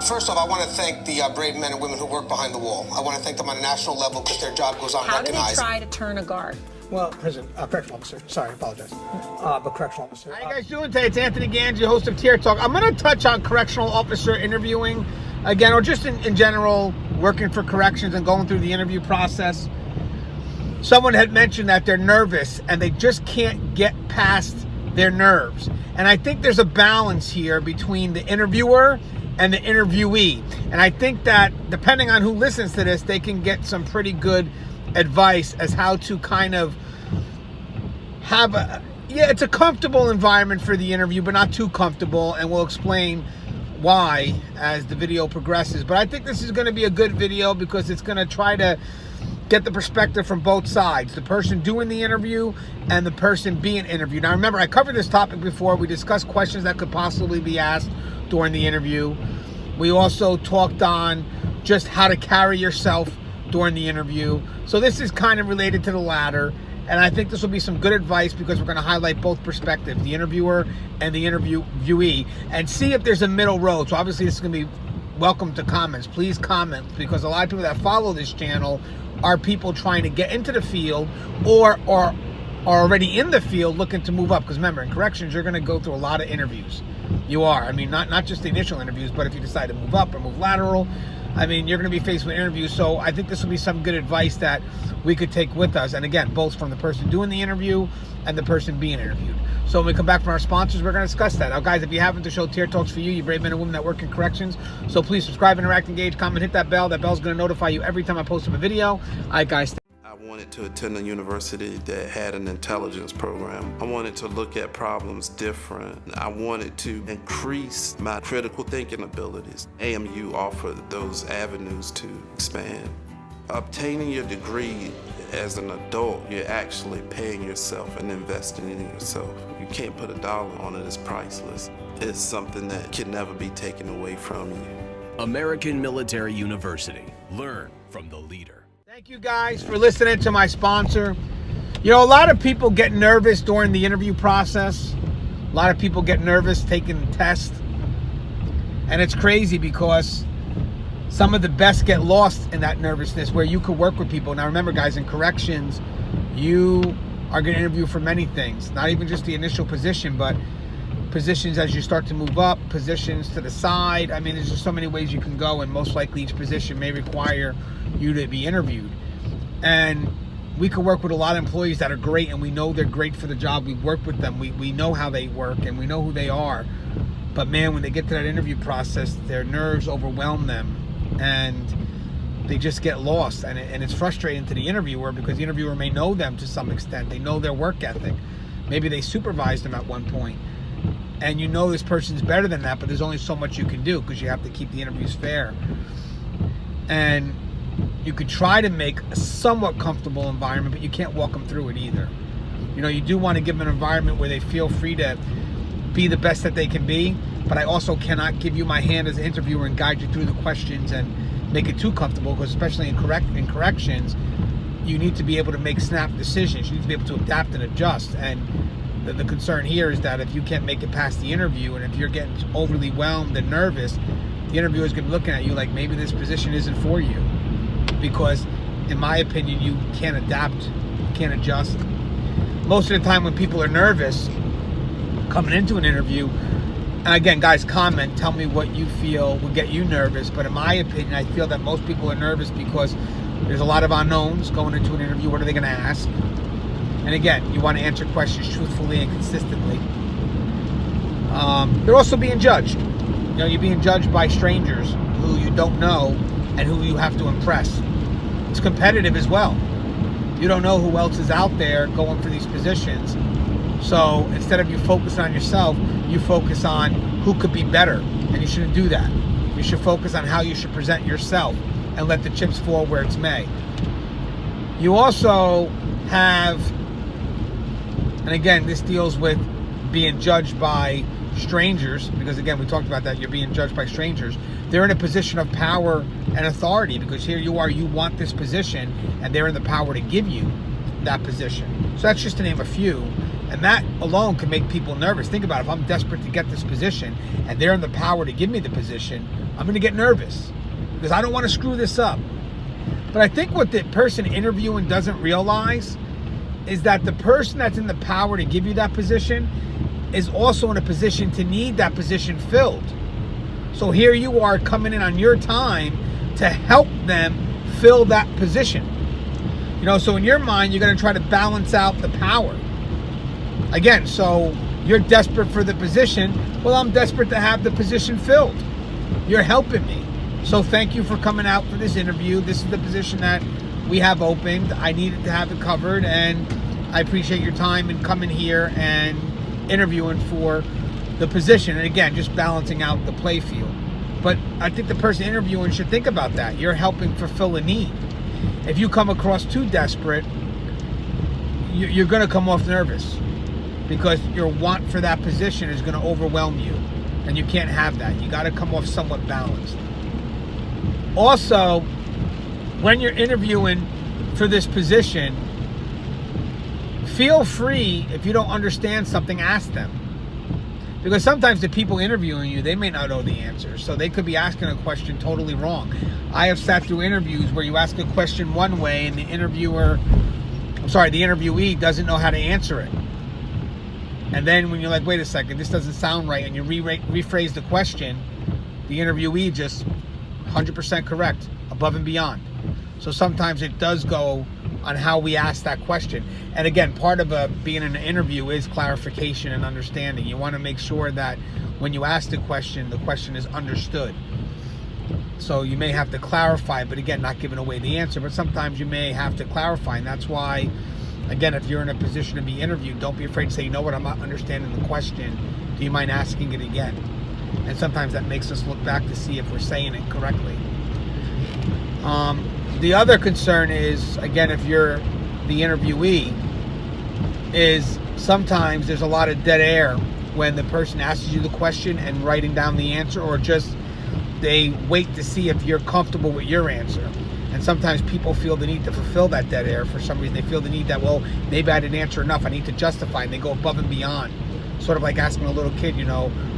First off, I want to thank the brave men and women who work behind the wall. I want to thank them on a national level because their job goes unrecognized. How do they try to turn a guard? Well, correctional officer. Sorry, I apologize. But correctional officer. How you guys doing today? It's Anthony Gangi, host of Tier Talk. I'm going to touch on correctional officer interviewing again, or just in general, working for corrections and going through the interview process. Someone had mentioned that they're nervous and they just can't get past their nerves. And I think there's a balance here between the interviewer and the interviewee. And I think that depending on who listens to this, they can get some pretty good advice as how to kind of have it's a comfortable environment for the interview, but not too comfortable. And we'll explain why as the video progresses. But I think this is going to be a good video because it's going to try to get the perspective from both sides, the person doing the interview and the person being interviewed. Now remember, I covered this topic before. We discussed questions that could possibly be asked during the interview. We also talked on just how to carry yourself during the interview. So this is kind of related to the latter. And I think this will be some good advice because we're going to highlight both perspectives, the interviewer and the interviewee, and see if there's a middle road. So obviously this is going to be welcome to comments. Please comment, because a lot of people that follow this channel are people trying to get into the field or are already in the field looking to move up. Because remember, in corrections, you're going to go through a lot of interviews. You are. I mean, not just the initial interviews, but if you decide to move up or move lateral, I mean, you're going to be faced with interviews. So I think this will be some good advice that we could take with us. And again, both from the person doing the interview and the person being interviewed. So when we come back from our sponsors, we're going to discuss that. Now, guys, if you haven't, the show Tier Talks for you brave men and women that work in corrections. So please subscribe, interact, engage, comment, hit that bell. That bell's going to notify you every time I post up a video. All right, guys. I wanted to attend a university that had an intelligence program. I wanted to look at problems different. I wanted to increase my critical thinking abilities. AMU offered those avenues to expand. Obtaining your degree as an adult, you're actually paying yourself and investing in yourself. You can't put a dollar on it, it's priceless. It's something that can never be taken away from you. American Military University. Learn from the leader. Thank you guys for listening to my sponsor. You know, a lot of people get nervous during the interview process. A lot of people get nervous taking the test. And it's crazy because some of the best get lost in that nervousness where you could work with people. Now remember, guys, in corrections, you are going to interview for many things. Not even just the initial position, but positions as you start to move up, positions to the side. I mean, there's just so many ways you can go, and most likely each position may require you to be interviewed. And we could work with a lot of employees that are great, and we know they're great for the job. We've worked with them. We know how they work, and we know who they are. But man, when they get to that interview process, their nerves overwhelm them, and they just get lost. And it's frustrating to the interviewer because the interviewer may know them to some extent. They know their work ethic. Maybe they supervised them at one point. And you know this person's better than that, but there's only so much you can do because you have to keep the interviews fair. And you could try to make a somewhat comfortable environment, but you can't walk them through it either. You know, you do want to give them an environment where they feel free to be the best that they can be, but I also cannot give you my hand as an interviewer and guide you through the questions and make it too comfortable, because especially in corrections, you need to be able to make snap decisions. You need to be able to adapt and adjust. And the concern here is that if you can't make it past the interview, and if you're getting overly whelmed and nervous, the interviewer is going to be looking at you like maybe this position isn't for you. Because in my opinion, you can't adapt, you can't adjust. Most of the time when people are nervous coming into an interview, and again, guys, comment, tell me what you feel will get you nervous. But in my opinion, I feel that most people are nervous because there's a lot of unknowns going into an interview. What are they going to ask? And again, you want to answer questions truthfully and consistently. They're also being judged. You know, you're being judged by strangers who you don't know and who you have to impress. It's competitive as well. You don't know who else is out there going for these positions. So instead of you focusing on yourself, you focus on who could be better. And you shouldn't do that. You should focus on how you should present yourself and let the chips fall where it's may. You also have, and again, this deals with being judged by strangers, because again, we talked about that, you're being judged by strangers. They're in a position of power and authority, because here you are, you want this position, and they're in the power to give you that position. So that's just to name a few. And that alone can make people nervous. Think about it. If I'm desperate to get this position and they're in the power to give me the position, I'm going to get nervous because I don't want to screw this up. But I think what the person interviewing doesn't realize is that the person that's in the power to give you that position is also in a position to need that position filled. So here you are coming in on your time to help them fill that position. So in your mind, you're going to try to balance out the power. Again, so you're desperate for the position. Well, I'm desperate to have the position filled. You're helping me. So thank you for coming out for this interview. This is the position that we have opened. I needed to have it covered, and I appreciate your time in coming here and interviewing for the position. And again, just balancing out the play field. But I think the person interviewing should think about that. You're helping fulfill a need. If you come across too desperate, you're going to come off nervous because your want for that position is going to overwhelm you. And you can't have that. You got to come off somewhat balanced. Also, when you're interviewing for this position, feel free, if you don't understand something, ask them. Because sometimes the people interviewing you, they may not know the answer. So they could be asking a question totally wrong. I have sat through interviews where you ask a question one way and the interviewee doesn't know how to answer it. And then when you're like, wait a second, this doesn't sound right, and you rephrase the question, the interviewee just 100% correct, above and beyond. So sometimes it does go on how we ask that question. And again, part of being in an interview is clarification and understanding. You want to make sure that when you ask the question is understood. So you may have to clarify, but again, not giving away the answer. But sometimes you may have to clarify, and that's why, again, if you're in a position to be interviewed, don't be afraid to say, you know what, I'm not understanding the question. Do you mind asking it again? And sometimes that makes us look back to see if we're saying it correctly. The other concern is, again, if you're the interviewee, is sometimes there's a lot of dead air when the person asks you the question and writing down the answer, or just they wait to see if you're comfortable with your answer. And sometimes people feel the need to fulfill that dead air for some reason. They feel the need that, well, maybe I didn't answer enough. I need to justify, and they go above and beyond. Sort of like asking a little kid,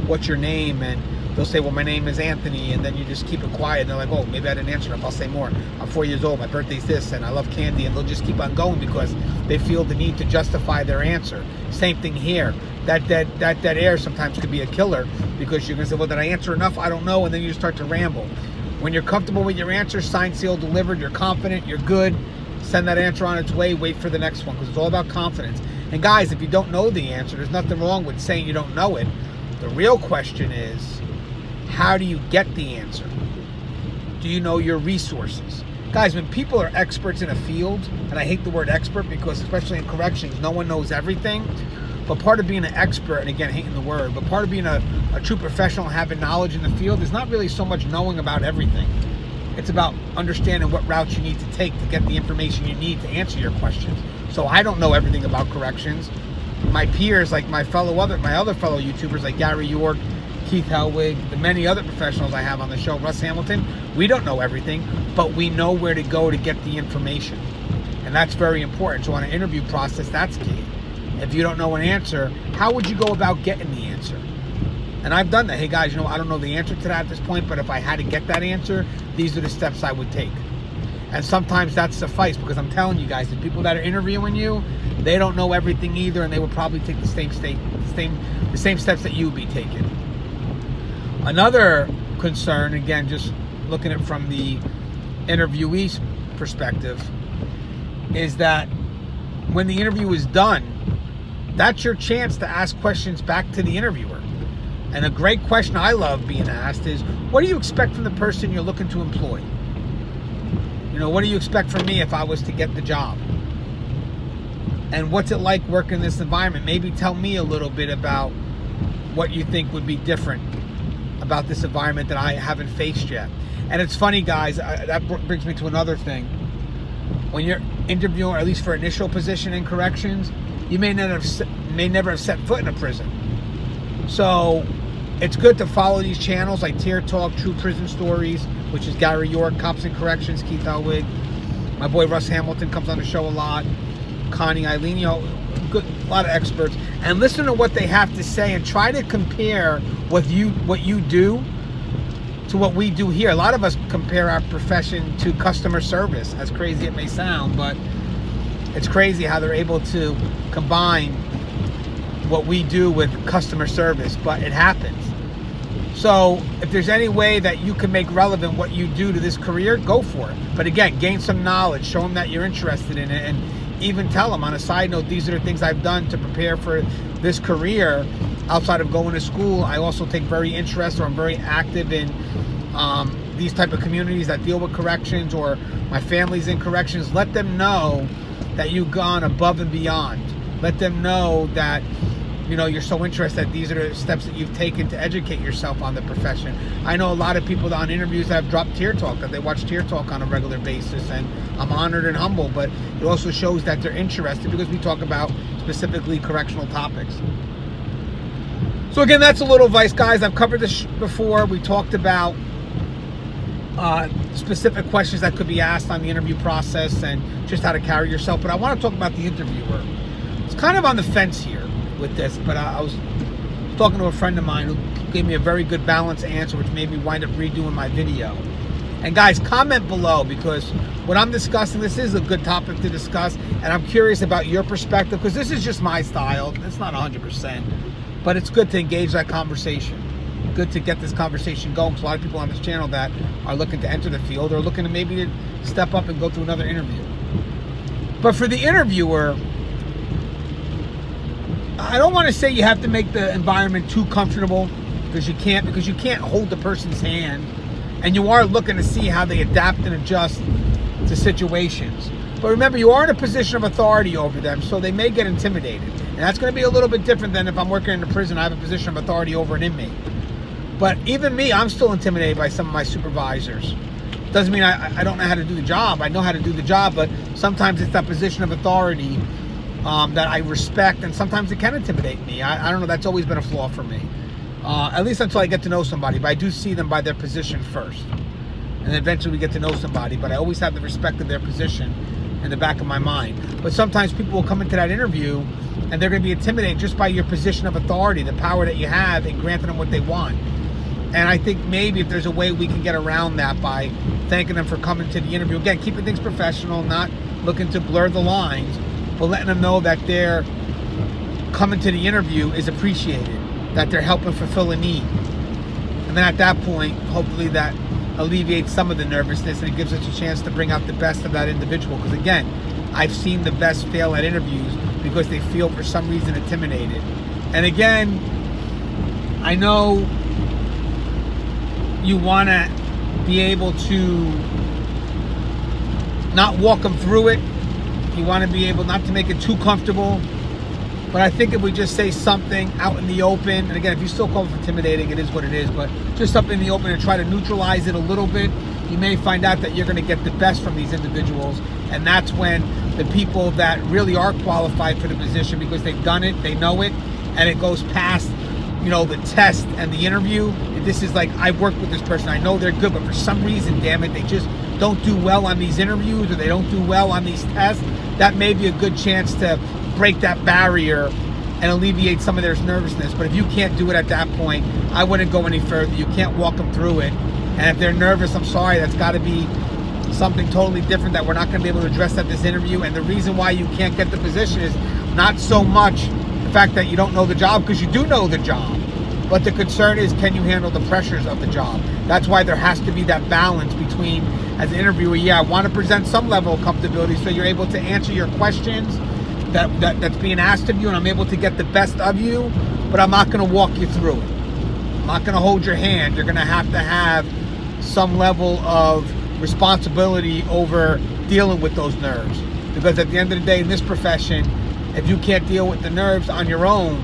what's your name? And they'll say, well, my name is Anthony, and then you just keep it quiet. And they're like, oh, maybe I didn't answer enough. I'll say more. I'm 4 years old. My birthday's this, and I love candy. And they'll just keep on going because they feel the need to justify their answer. Same thing here. That dead air sometimes could be a killer because you're going to say, well, did I answer enough? I don't know. And then you start to ramble. When you're comfortable with your answer, signed, sealed, delivered, you're confident, you're good, send that answer on its way, wait for the next one, because it's all about confidence. And guys, if you don't know the answer, there's nothing wrong with saying you don't know it. The real question is, how do you get the answer? Do you know your resources? Guys, when people are experts in a field, and I hate the word expert because especially in corrections, no one knows everything. But part of being an expert, and again, hating the word, but part of being a true professional and having knowledge in the field is not really so much knowing about everything. It's about understanding what routes you need to take to get the information you need to answer your questions. So I don't know everything about corrections. My peers, like my other fellow YouTubers like Gary York, Keith Helwig, the many other professionals I have on the show, Russ Hamilton, we don't know everything, but we know where to go to get the information. And that's very important. So on an interview process, that's key. If you don't know an answer, how would you go about getting the answer? And I've done that. Hey guys, I don't know the answer to that at this point, but if I had to get that answer, these are the steps I would take. And sometimes that suffice, because I'm telling you guys, the people that are interviewing you, they don't know everything either, and they would probably take the same steps that you would be taking. Another concern, again, just looking at it from the interviewee's perspective, is that when the interview is done, that's your chance to ask questions back to the interviewer. And a great question I love being asked is, what do you expect from the person you're looking to employ? What do you expect from me if I was to get the job? And what's it like working in this environment? Maybe tell me a little bit about what you think would be different about this environment that I haven't faced yet. And it's funny, guys, that brings me to another thing. When you're interviewing, or at least for initial position in corrections, you may never have set foot in a prison. So it's good to follow these channels like Tear Talk, True Prison Stories, which is Gary York, Cops and Corrections, Keith Helwig. My boy Russ Hamilton comes on the show a lot. Connie Eileen, a lot of experts, and listen to what they have to say and try to compare what you do to what we do here. A lot of us compare our profession to customer service, as crazy it may sound, but it's crazy how they're able to combine what we do with customer service, but it happens. So if there's any way that you can make relevant what you do to this career, go for it. But again, gain some knowledge, show them that you're interested in it, and even tell them on a side note, these are the things I've done to prepare for this career. Outside of going to school, I also take very interest, or I'm very active in these type of communities that deal with corrections, or my family's in corrections. Let them know that you've gone above and beyond. Let them know that you're so interested. These are the steps that you've taken to educate yourself on the profession. I know a lot of people on interviews that have dropped Tear Talk, that they watch Tear Talk on a regular basis, and I'm honored and humble, but it also shows that they're interested because we talk about specifically correctional topics. So again, that's a little advice, guys. I've covered this before. We talked about specific questions that could be asked on the interview process and just how to carry yourself, but I want to talk about the interviewer. It's kind of on the fence here with this, but I was talking to a friend of mine who gave me a very good balanced answer, which made me wind up redoing my video. And guys, comment below, because what I'm discussing, this is a good topic to discuss, and I'm curious about your perspective, because this is just my style. It's not 100%, but it's good to engage that conversation. Good to get this conversation going, because a lot of people on this channel that are looking to enter the field or looking to maybe step up and go through another interview. But for the interviewer, I don't want to say you have to make the environment too comfortable, because you can't hold the person's hand, and you are looking to see how they adapt and adjust to situations. But remember, you are in a position of authority over them, so they may get intimidated. And that's going to be a little bit different than if I'm working in a prison. I have a position of authority over an inmate. But even me, I'm still intimidated by some of my supervisors. Doesn't mean I don't know how to do the job. I know how to do the job, but sometimes it's that position of authority that I respect, and sometimes it can intimidate me. I don't know, that's always been a flaw for me. At least until I get to know somebody, but I do see them by their position first. And then eventually we get to know somebody, but I always have the respect of their position in the back of my mind. But sometimes people will come into that interview and they're going to be intimidated just by your position of authority, the power that you have in granting them what they want. And I think maybe if there's a way we can get around that by thanking them for coming to the interview. Again, keeping things professional, not looking to blur the lines, but letting them know that their coming to the interview is appreciated, that they're helping fulfill a need. And then at that point, hopefully that alleviates some of the nervousness, and it gives us a chance to bring out the best of that individual. Because again, I've seen the best fail at interviews because they feel for some reason intimidated. And again, I know you want to be able to not walk them through it. You want to be able not to make it too comfortable. But I think if we just say something out in the open, and again, if you still call it intimidating, it is what it is, but just something in the open and try to neutralize it a little bit, you may find out that you're going to get the best from these individuals. And that's when the people that really are qualified for the position, because they've done it, they know it, and it goes past, the test and the interview. This is like, I've worked with this person, I know they're good, but for some reason, damn it, they just don't do well on these interviews, or they don't do well on these tests. That may be a good chance to break that barrier and alleviate some of their nervousness. But if you can't do it at that point, I wouldn't go any further. You can't walk them through it. And if they're nervous, I'm sorry, that's got to be something totally different that we're not going to be able to address at this interview. And the reason why you can't get the position is not so much the fact that you don't know the job, because you do know the job. But the concern is, can you handle the pressures of the job? That's why there has to be that balance between, as an interviewer, I want to present some level of comfortability so you're able to answer your questions that's being asked of you, and I'm able to get the best of you, but I'm not going to walk you through it. I'm not going to hold your hand. You're going to have some level of responsibility over dealing with those nerves. Because at the end of the day, in this profession, if you can't deal with the nerves on your own,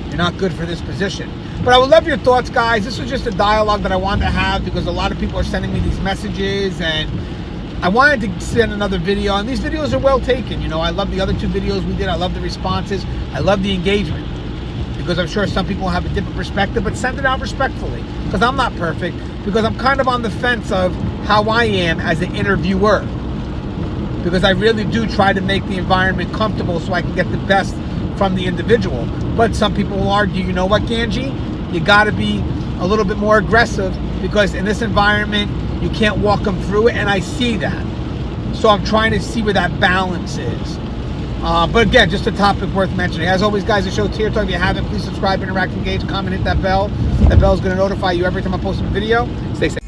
you're not good for this position. But I would love your thoughts, guys. This was just a dialogue that I wanted to have because a lot of people are sending me these messages, and I wanted to send another video, and these videos are well taken. I love the other two videos we did. I love the responses. I love the engagement, because I'm sure some people have a different perspective, but send it out respectfully, because I'm not perfect, because I'm kind of on the fence of how I am as an interviewer, because I really do try to make the environment comfortable so I can get the best from the individual. But some people will argue, you know what, Gangi? You got to be a little bit more aggressive, because in this environment, you can't walk them through it, and I see that. So I'm trying to see where that balance is. But again, just a topic worth mentioning. As always, guys, the show's here. If you haven't, please subscribe, interact, engage, comment, hit that bell. That bell is going to notify you every time I post a video. Stay safe.